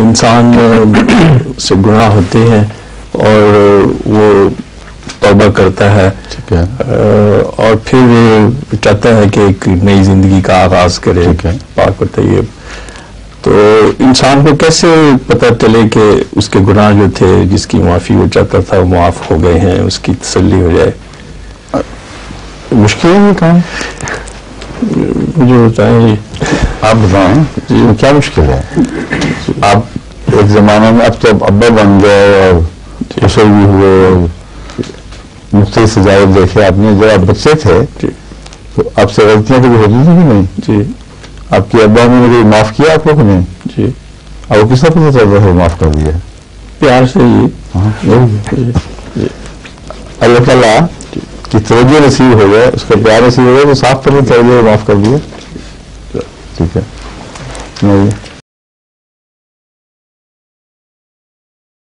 انسان سے گناہ ہوتے ہیں اور وہ توبہ کرتا ہے اور پھر چاہتا ہے کہ ایک نئی زندگی کا آغاز کرے پاک و طیب، تو انسان کو کیسے پتہ چلے کہ اس کے گناہ جو تھے جس کی معافی وہ چاہتا تھا وہ معاف ہو گئے ہیں، اس کی تسلی ہو جائے؟ مشکل ہے کام، مجھے بتائیں آپ بتائیں جی کیا مشکل ہے؟ آپ ایک زمانے میں اب تو ابا بن گئے اور خوشی بھی ہوئے اور مختلف سجاوٹ دیکھے آپ نے، جب آپ بچے تھے تو آپ سے غلطیاں کبھی ہوتی تھیں کہ نہیں؟ جی آپ کی ابا نے کبھی معاف کیا آپ کو کہ نہیں؟ جی اور وہ کس طرح پتہ چل رہا ہے معاف کر دیا؟ پیار سے ہی. اللہ تعالیٰ کی توجہ نصیب ہو گئے، اس کا پیار نصیب ہو گیا تو صاف پر توجہ معاف کر دیا. ٹھیک ہے.